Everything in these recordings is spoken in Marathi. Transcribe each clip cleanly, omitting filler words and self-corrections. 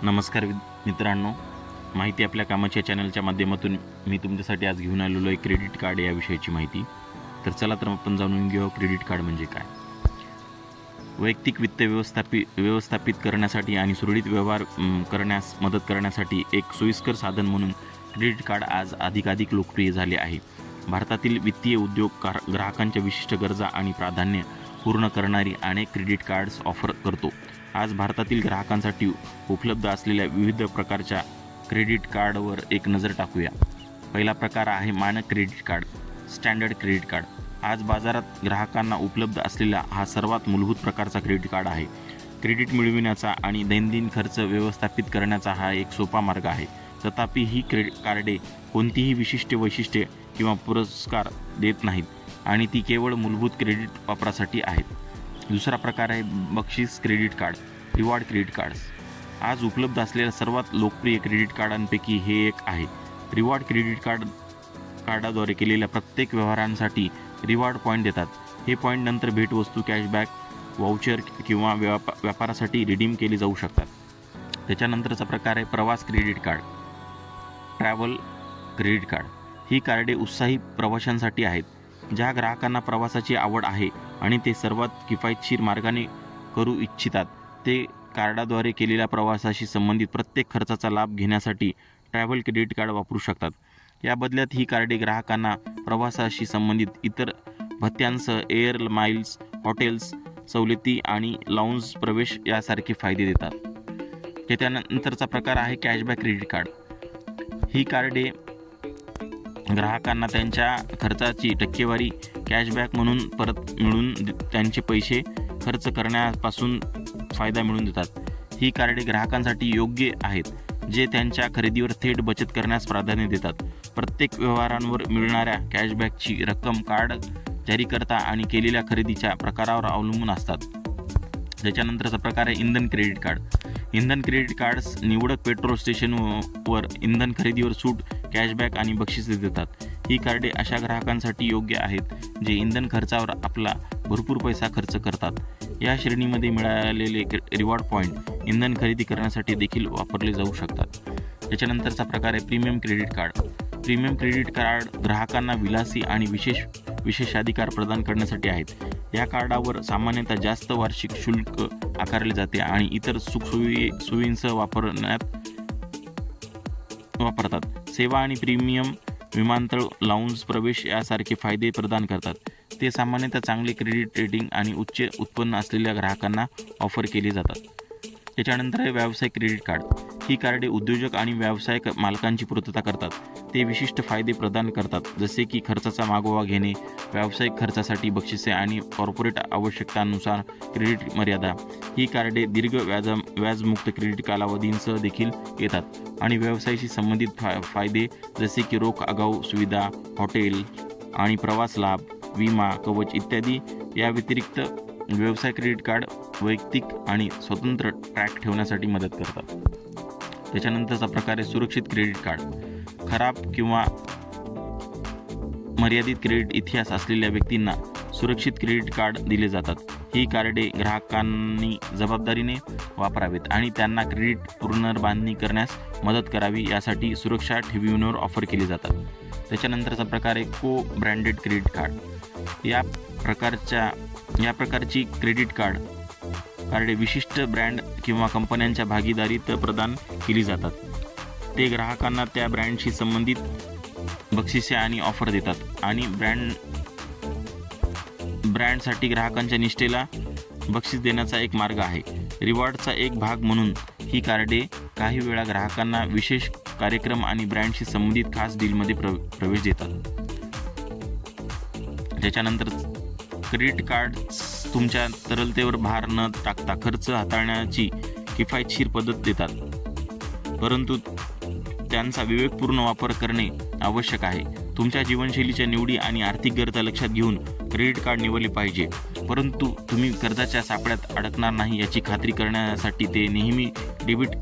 नमस्कार मित्रांनो, माहिती आपल्या कामाच्या चॅनलच्या माध्यमातून मी तुमच्यासाठी आज घेऊन आलेलो आहे क्रेडिट कार्ड या विषयाची माहिती। तर चला तर आपण जाणून घेऊ क्रेडिट कार्ड म्हणजे काय। वैयक्तिक वित्त व्यवस्थापित करण्यासाठी आणि सुरळीत व्यवहार करण्यास मदत करण्यासाठी एक सोयीस्कर साधन म्हणून क्रेडिट कार्ड आज अधिकाधिक लोकप्रिय झाले आहे। भारतातील वित्तीय उद्योग ग्राहकांच्या विशिष्ट गरजा आणि प्राधान्य पूर्ण करणारी अनेक क्रेडिट कार्ड्स ऑफर करतो। आज भारतातील ग्राहकांसाठी उपलब्ध असलेल्या विविध प्रकारच्या क्रेडिट कार्डवर एक नजर टाकूया। पहिला प्रकार आहे मानक credit card, standard credit card. आज बाजारात ग्राहकांना उपलब्ध असलेला हा सर्वात मूलभूत प्रकारचा क्रेडिट कार्ड आहे। क्रेडिट मिळविण्याचा आणि दैनंदिन खर्च व्यवस्थापित करण्याचा हा एक सोपा मार्ग आहे। तथापि ही क्रेडिट कार्डे कोणतीही विशिष्ट वैशिष्ट्ये किंवा पुरस्कार देत नाहीत आणि ती केवळ मूलभूत क्रेडिट वापरासाठी आहेत। दुसरा प्रकार आहे बक्षीस credit card, reward credit cards. आज उपलब्ध असलेल्या सर्वात लोकप्रिय क्रेडिट कार्डांपैकी हे एक आहे। रिवॉर्ड क्रेडिट कार्डाद्वारे केलेल्या प्रत्येक व्यवहारांसाठी रिवॉर्ड पॉईंट देतात। हे पॉईंट नंतर भेटवस्तू, कॅशबॅक, वाउचर किंवा व्यापारासाठी रिडीम केले जाऊ शकतात। त्याच्यानंतरचा प्रकार आहे प्रवास credit card, travel credit card. ही कार्डे उत्साही प्रवाशांसाठी आहेत। ज्या ग्राहकांना प्रवासाची आवड आहे आणि ते सर्वात किफायतशीर मार्गाने करू इच्छितात ते कार्डाद्वारे केलेल्या प्रवासाशी संबंधित प्रत्येक खर्चाचा लाभ घेण्यासाठी ट्रॅव्हल क्रेडिट कार्ड वापरू शकतात। या बदल्यात ही कार्डे ग्राहकांना प्रवासाशी संबंधित इतर भत्यांसह एअर माइल्स, हॉटेल्स, सवलती आणि लाऊंज प्रवेश यासारखे फायदे देतात। त्यानंतरचा प्रकार आहे कॅशबॅक क्रेडिट कार्ड। ही कार्डे ग्राहकांना त्यांच्या खर्चाची टक्केवारी कॅशबॅक म्हणून परत मिळून त्यांचे पैसे खर्च करण्यापासून फायदा मिळवून देतात। ही कार्डे ग्राहकांसाठी योग्य आहेत जे त्यांच्या खरेदीवर थेट बचत करण्यास प्राधान्य देतात। प्रत्येक व्यवहारांवर मिळणाऱ्या कॅशबॅकची रक्कम कार्ड जारीकर्ता आणि केलेल्या खरेदीच्या प्रकारावर अवलंबून असतात। त्याच्यानंतरचा प्रकार आहे इंधन क्रेडिट कार्ड। इंधन क्रेडिट कार्ड्स निवडक पेट्रोल स्टेशनवर इंधन खरेदीवर सूट, कॅशबॅक आणि बक्षिसे देतात। ही कार्डे अशा ग्राहकांसाठी योग्य आहेत जे इंधन खर्चावर आपला भरपूर पैसा खर्च करतात। या श्रेणीमध्ये मिळालेले रिवॉर्ड पॉईंट इंधन खरेदी करण्यासाठी देखील वापरले जाऊ शकतात। त्याच्यानंतरचा प्रकार आहे premium credit card. Premium credit card ग्राहकांना विलासी आणि विशेषाधिकार प्रदान करण्यासाठी आहेत। या कार्डावर सामान्यतः जास्त वार्षिक शुल्क आकारले जाते आणि इतर सुखसोयींसह वापरतात। सेवा आणि प्रीमियम विमानतळ, लाऊंज प्रवेश यासारखे फायदे प्रदान करतात। ते सामान्यतः चांगले क्रेडिट रेटिंग आणि उच्च उत्पन्न असलेल्या ग्राहकांना ऑफर केले जातात। त्याच्यानंतर आहे व्यावसायिक क्रेडिट कार्ड। ही कार्डे उद्योजक आणि व्यवसाय मालकांची पूर्तता करतात। ते विशिष्ट फायदे प्रदान करतात जसे की खर्चाचा मागोवा घेणे, व्यावसायिक खर्चासाठी बक्षिसे आणि कॉर्पोरेट आवश्यकतांनुसार क्रेडिट मर्यादा। ही कार्डे दीर्घ व्याजमुक्त क्रेडिट कालावधींसह देखील येतात आणि व्यवसायाशी संबंधित फायदे जसे की रोख आगाऊ सुविधा, हॉटेल आणि प्रवास लाभ, विमा कवच इत्यादी। या व्यतिरिक्त व्यवसाय क्रेडिट कार्ड वैयक्तिक आणि स्वतंत्र ट्रॅक ठेवण्यासाठी मदत करतात। त्याच्यानंतरचा प्रकार आहे सुरक्षित क्रेडिट कार्ड। खराब किंवा मर्यादित क्रेडिट इतिहास असलेल्या व्यक्तींना सुरक्षित क्रेडिट कार्ड दिले जातात। ही कार्डे ग्राहकांनी जबाबदारीने वापरावेत आणि त्यांना क्रेडिट पुनर्बांधणी करण्यास मदत करावी यासाठी सुरक्षा ठेवींवर ऑफर केली जातात। त्याच्यानंतरचा प्रकार आहे को ब्रँडेड क्रेडिट कार्ड। या प्रकारची क्रेडिट कार्डे विशिष्ट ब्रँड किंवा कंपन्यांच्या भागीदारीत प्रदान केली जातात। ते ग्राहकांना त्या ब्रँडशी संबंधित बक्षिसे आणि ऑफर देतात आणि ब्रँडसाठी ग्राहकांच्या निष्ठेला बक्षीस देण्याचा एक मार्ग आहे। रिवॉर्डचा एक भाग म्हणून ही कार्डे काही वेळा ग्राहकांना विशेष कार्यक्रम आणि ब्रँडशी संबंधित खास डीलमध्ये प्रवेश देतात। त्याच्यानंतर क्रेडिट कार्ड्स तुमच्या तरलतेवर भार न टाकता खर्च हाताळण्याची किफायतशीर पद्धत देतात, परंतु त्यांचा विवेकपूर्ण वापर करणे आवश्यक आहे। तुमच्या जीवनशैलीच्या निवडी आणि आर्थिक गरजा लक्षात घेऊन क्रेडिट कार्ड निवडले पाहिजे, परंतु तुम्ही कर्जाच्या सापळ्यात अडकणार नाही याची खात्री करण्यासाठी ते नेहमी डेबिट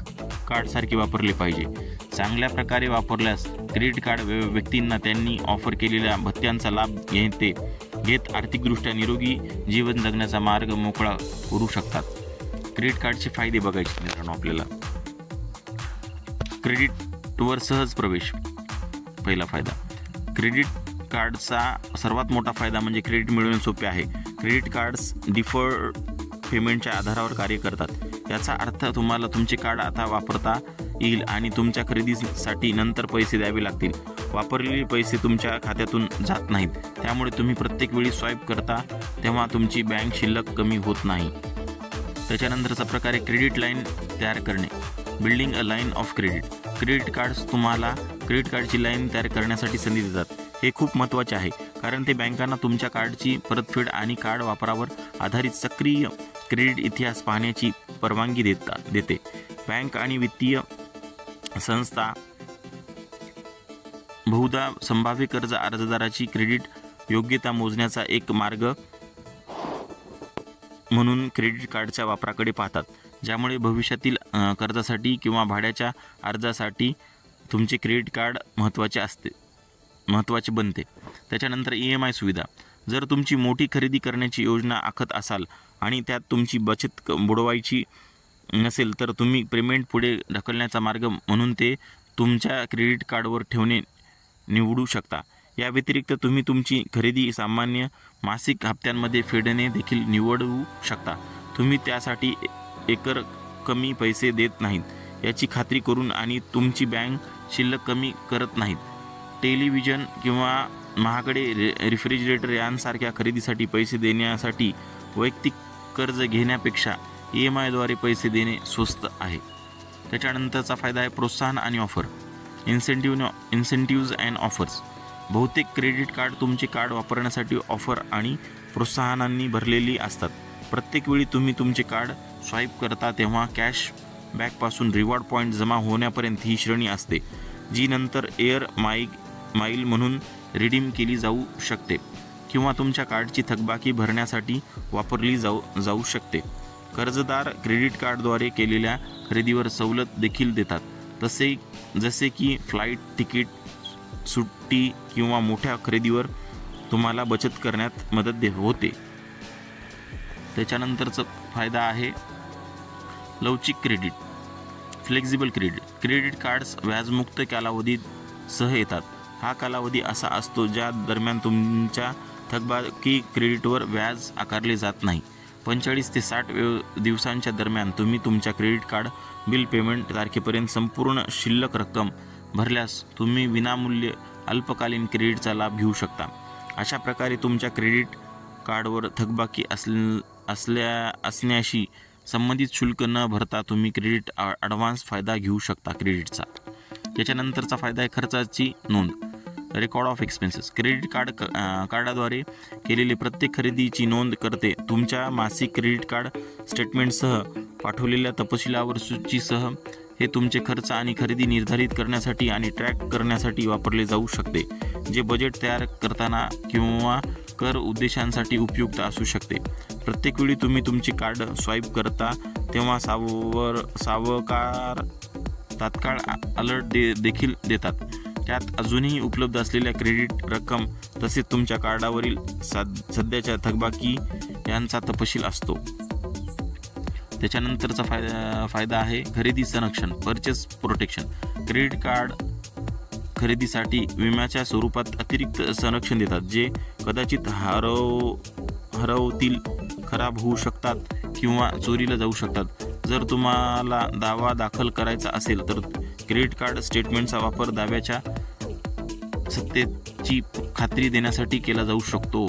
कार्डसारखे वापरले पाहिजे। चांगल्या प्रकारे वापरल्यास क्रेडिट कार्ड व्यक्तींना त्यांनी ऑफर केलेल्या भत्यांचा लाभ घेत आर्थिकदृष्ट्या निरोगी जीवन जगण्याचा मार्ग मोकळा करू शकतात। क्रेडिट कार्डचे फायदे बघायचे मित्रांनो आपल्याला। क्रेडिटवर सहज प्रवेश. पहिला फायदा, क्रेडिट कार्डचा सर्वात मोठा फायदा म्हणजे क्रेडिट मिळवणे सोपे आहे. क्रेडिट कार्ड्स डिफर्ड पेमेंटच्या आधारावर कार्य करतात. याचा अर्थ तुम्हाला तुमचे कार्ड आता वापरता येईल आणि तुमच्या खरेदीसाठी नंतर पैसे द्यावे लागतील. वापरलेले पैसे तुमच्या खात्यातून जात नाहीत, त्यामुळे तुम्ही प्रत्येक वेळी स्वाईप करता तेव्हा तुमची बँक शिल्लक कमी होत नाही. त्याच्यानंतरचा प्रकार आहे क्रेडिट लाईन तयार करणे. Building a line of credit. Credit cards तुम्हाला क्रेडिट कार्डची लाईन तयार करण्यासाठी संधी देतात. हे खूप महत्त्वाचे आहे कारण ते बँकांना तुमच्या कार्डची परतफेड आणि कार्ड वापरावर आधारित सक्रिय क्रेडिट इतिहास पाहण्याची परवानगी देते. बँक आणि वित्तीय संस्था बहुधा संभाव्य कर्ज अर्जदाराची क्रेडिट योग्यता मोजण्याचा एक मार्ग म्हणून क्रेडिट कार्डच्या वापराकडे पाहतात, ज्यामुळे भविष्यातील कर्जासाठी किंवा भाड्याच्या अर्जासाठी तुमचे क्रेडिट कार्ड महत्त्वाचे बनते. त्याच्यानंतर EMI सुविधा. जर तुमची मोठी खरेदी करण्याची योजना आखत असाल आणि त्यात तुमची बचत बुडवायची नसेल तर तुम्ही पेमेंट पुढे ढकलण्याचा मार्ग म्हणून ते तुमच्या क्रेडिट कार्डवर ठेवणे निवडू शकता. या व्यतिरिक्त तुम्ही तुमची खरेदी सामान्य मासिक हप्त्यांमध्ये फेडणे देखील निवडू शकता. तुम्ही त्यासाठी कमी पैसे देत नाहीत याची खात्री करून आणि तुमची बँक शिल्लक कमी करत नाहीत. टेलिव्हिजन किंवा महागडे रेफ्रिजरेटर यांसारख्या खरेदीसाठी पैसे देण्यासाठी वैयक्तिक कर्ज घेण्यापेक्षा EMIद्वारे पैसे देणे स्वस्त आहे. त्याच्यानंतरचा फायदा आहे प्रोत्साहन आणि ऑफर. Incentives and offers. बहुतेक क्रेडिट कार्ड तुमचे कार्ड वापरण्यासाठी ऑफर आणि प्रोत्साहनांनी भरलेली असतात. प्रत्येक वेळी तुम्ही तुमचे कार्ड स्वाईप करता तेव्हा कॅशबॅकपासून रिवॉर्ड पॉईंट जमा होण्यापर्यंत ही श्रेणी असते, जी नंतर एअर माईल म्हणून रिडीम केली जाऊ शकते किंवा तुमच्या कार्डची थकबाकी भरण्यासाठी वापरली जाऊ शकते. कर्जदार क्रेडिट कार्डद्वारे केलेल्या खरेदीवर सवलत देखील देतात, जसे की फ्लाईट तिकीट, सुट्टी किंवा मोठ्या खरेदीवर तुम्हाला बचत करण्यात मदत होते. त्याच्यानंतरचा फायदा आहे लवचिक क्रेडिट. Flexible credit. क्रेडिट कार्ड्स व्याजमुक्त कालावधीसह येतात. हा कालावधी असा असतो ज्या दरम्यान तुमच्या थकबाकी क्रेडिटवर व्याज आकारले जात नाही. 45 ते 60 दिवसांच्या दरम्यान तुम्ही तुमच्या क्रेडिट कार्ड बिल पेमेंट तारखेपर्यंत संपूर्ण शिल्लक रक्कम भरल्यास तुम्ही विनामूल्य अल्पकालीन क्रेडिटचा लाभ घेऊ शकता. अशा प्रकारे तुमच्या क्रेडिट कार्डवर थकबाकी असण्याशी संबंधित शुल्क न भरता तुम्ही क्रेडिट ॲडव्हान्स फायदा घेऊ शकता क्रेडिटचा. त्याच्यानंतरचा फायदा आहे खर्चाची नोंद. Record of expenses. क्रेडिट कार्डाद्वारे केलेली प्रत्येक खरेदीची नोंद करते. तुमच्या मासिक क्रेडिट कार्ड स्टेटमेंटसह पाठवलेल्या तपशिलावर सूचीसह हे तुमचे खर्च आणि खरेदी निर्धारित करण्यासाठी आणि ट्रॅक करण्यासाठी वापरले जाऊ शकते, जे बजेट तयार करताना किंवा कर उद्देशांसाठी उपयुक्त असू शकते. प्रत्येक वेळी तुम्ही तुमचे कार्ड स्वाईप करता तेव्हा सावकार तात्काळ अलर्ट देखील देतात. त्यात अजूनही उपलब्ध असलेल्या क्रेडिट रक्कम तसेच तुमच्या कार्डावरील सध्याच्या थकबाकी यांचा तपशील असतो. त्याच्यानंतरचा फायदा आहे खरेदी संरक्षण. Purchase protection. क्रेडिट कार्ड खरेदीसाठी विम्याच्या स्वरूपात अतिरिक्त संरक्षण देतात, जे कदाचित हरवतील, खराब होऊ शकतात किंवा चोरीला जाऊ शकतात. जर तुम्हाला दावा दाखल करायचा असेल तर क्रेडिट कार्ड स्टेटमेंटचा वापर दाव्याच्या सत्यतेची खात्री देण्यासाठी केला जाऊ शकतो.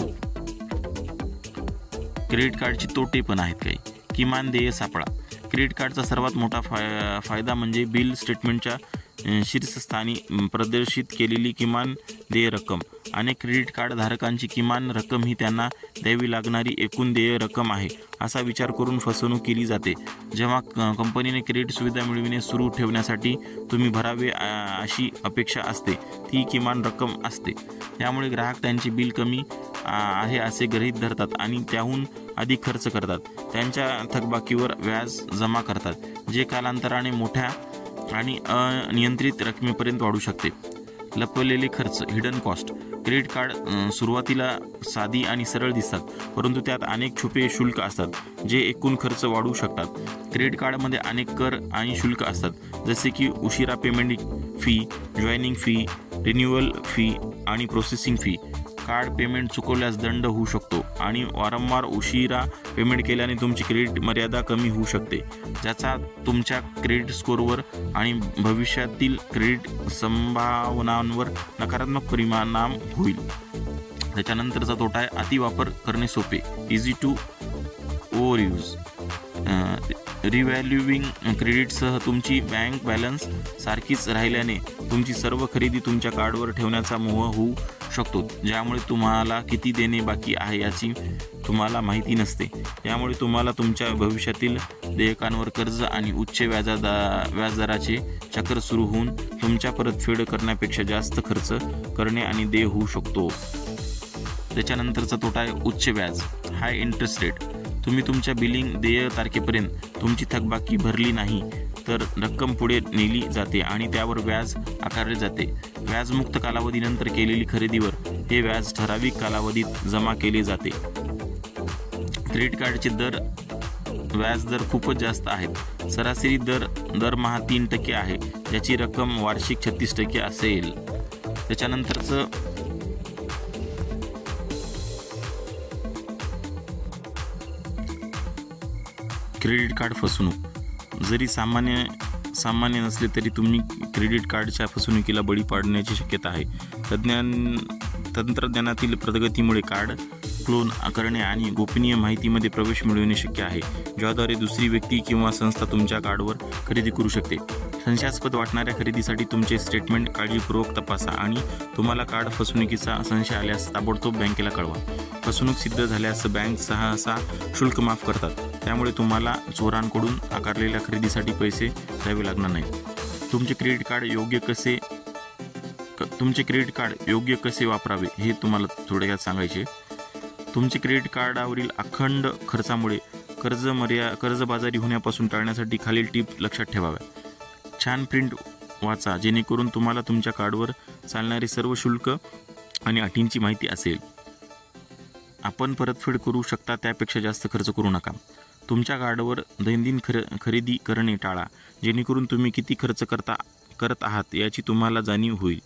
क्रेडिट कार्डची तोटे पण आहेत काही. किमान देय सापळा. क्रेडिट कार्डचा सर्वात मोठा फायदा म्हणजे बिल स्टेटमेंटच्या शीर्षस्थानी प्रदर्शित केलेली किमान देय रक्कम. अनेक क्रेडिट कार्ड धारकांची किमान रक्कम ही त्यांना द्यावी लागणारी एकूण देय रक्कम आहे असा विचार करून फसवणूक केली जाते. जेव्हा कंपनीने क्रेडिट सुविधा मिळविणे सुरू ठेवण्यासाठी तुम्ही भरावे अशी अपेक्षा असते, ती किमान रक्कम असते. त्यामुळे ग्राहक त्यांचे बिल कमी आहे असे गृहीत धरतात आणि त्याहून अधिक खर्च करतात. त्यांच्या थकबाकीवर व्याज जमा करतात, जे कालांतराने मोठ्या आणि अनियंत्रित रकमेपर्यंत वाढू शकते. लपवलेले खर्च हिडन कॉस्ट. क्रेडिट कार्ड सुरुवातीला साधी आणि सरळ दिसतात, परंतु त्यात अनेक छुपे शुल्क असतात जे एकूण खर्च वाढवू शकतात. क्रेडिट कार्डमध्ये अनेक कर आणि शुल्क असतात, जसे की उशिरा payment fee, joining fee, renewal fee आणि प्रोसेसिंग फी. कार्ड पेमेंट चुकवल्यास दंड होऊ शकतो आणि वारंवार उशिरा पेमेंट केल्याने तुमची क्रेडिट मर्यादा कमी होऊ शकते, ज्याचा तुमच्या क्रेडिट स्कोअरवर आणि भविष्यातील क्रेडिट संभावनांवर नकारात्मक परिणाम होईल. त्याच्यानंतरचा तोटा आहे अतिवापर करणे सोपे, इझी टू ओव्हर यूज. रिव्हॅल्युइंग क्रेडिटसह तुमची बँक बॅलन्स सारखीच राहिल्याने तुमची सर्व खरेदी तुमच्या कार्डवर ठेवण्याचा मोह होऊ शकतो, ज्यामुळे तुम्हाला किती देणे बाकी आहे याची तुम्हाला माहिती नसते. यामुळे तुम्हाला तुमच्या भविष्यातील देयकांवर कर्ज आणि उच्च व्याजदराचे चक्र सुरू होऊन तुमच्या परतफेड करण्यापेक्षा जास्त खर्च करणे आणि देय होऊ शकतो. त्याच्यानंतरचा तोटा आहे उच्च व्याज, हाय इंटरेस्ट रेट. तुम्ही तुमच्या बिलिंग देय तारखेपर्यंत तुमची थकबाकी भरली नाही तर रक्कम पुढे नेली जाते आणि त्यावर व्याज आकारले जाते. व्याजमुक्त कालावधीनंतर केलेली खरेदीवर हे व्याज ठराविक कालावधीत जमा केले जाते. क्रेडिट कार्डचे व्याज दर खूपच जास्त आहेत. सरासरी दर दरमहा 3% आहे, ज्याची रक्कम वार्षिक 36% असेल. त्याच्यानंतरचं क्रेडिट कार्ड फसवणूक. जरी सामान्य नसले तरी तुम्ही क्रेडिट कार्डच्या फसवणुकीला बळी पडण्याची शक्यता आहे. तंत्रज्ञानातील प्रगतीमुळे कार्ड क्लोन करणे आणि गोपनीय माहितीमध्ये प्रवेश मिळवणे शक्य आहे, ज्याद्वारे दुसरी व्यक्ती किंवा संस्था तुमच्या कार्डवर खरेदी करू शकते. संशयास्पद वाटणाऱ्या खरेदीसाठी तुमचे स्टेटमेंट काळजीपूर्वक तपासा आणि तुम्हाला कार्ड फसवणुकीचा संशय आल्यास ताबडतोब बँकेला कळवा. फसवणूक सिद्ध झाल्यास बँक सहसा शुल्क माफ करतात, त्यामुळे तुम्हाला चोरांकडून आकारलेल्या खरेदीसाठी पैसे द्यावे लागणार नाहीत. तुमचे क्रेडिट कार्ड योग्य कसे वापरावे हे तुम्हाला थोडक्यात सांगायचे. तुमचे क्रेडिट कार्डावरील अखंड खर्चामुळे कर्जबाजारी होण्यापासून टाळण्यासाठी खालील टिप लक्षात ठेवाव्या. छान प्रिंट वाचा, जेणेकरून तुम्हाला तुमच्या कार्डवर चालणारे सर्व शुल्क आणि अटींची माहिती असेल. आपण परतफेड करू शकता त्यापेक्षा जास्त खर्च करू नका. तुमच्या कार्डवर दैनंदिन खरेदी करणे टाळा, जेणेकरून तुम्ही किती खर्च करत आहात याची तुम्हाला जाणीव होईल.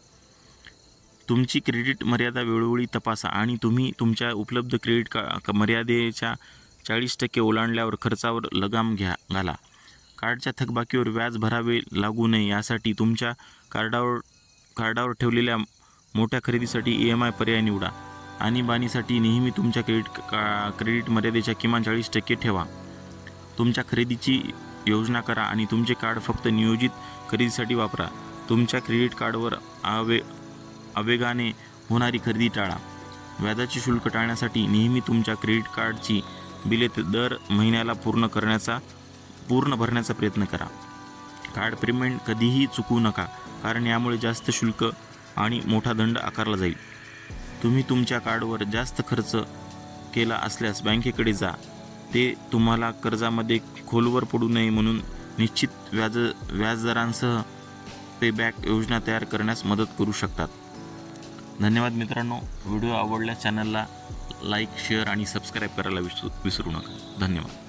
तुमची क्रेडिट मर्यादा वेळोवेळी तपासा आणि तुम्ही तुमच्या उपलब्ध क्रेडिट मर्यादेच्या 40% ओलांडल्यावर खर्चावर लगाम घाला. कार्डच्या थकबाकीवर व्याज भरावे लागू नये यासाठी तुमच्या कार्डावर ठेवलेल्या मोठ्या खरेदीसाठी EMI पर्याय निवडा. आणीबाणीसाठी नेहमी तुमच्या क्रेडिट मर्यादेच्या किमान 40% ठेवा. तुमच्या खरेदीची योजना करा आणि तुमचे कार्ड फक्त नियोजित खरेदीसाठी वापरा. तुमच्या क्रेडिट कार्डवर आवेगाने होणारी खरेदी टाळा. व्याजाचे शुल्क टाळण्यासाठी नेहमी तुमच्या क्रेडिट कार्डची बिले दर महिन्याला पूर्ण भरण्याचा प्रयत्न करा. कार्ड पेमेंट कधीही चुकवू नका, कारण यामुळे जास्त शुल्क आणि मोठा दंड आकारला जाईल. तुम्ही तुमच्या कार्डवर जास्त खर्च केला असल्यास बँकेकडे जा. ते तुम्हाला कर्जामध्ये खोलवर पडू नये म्हणून निश्चित व्याजदरांसह पेबॅक योजना तयार करण्यास मदत करू शकतात. धन्यवाद मित्रांनो. व्हिडिओ आवडल्यास चॅनलला लाईक, शेअर आणि सबस्क्राईब करायला विसरू नका. धन्यवाद.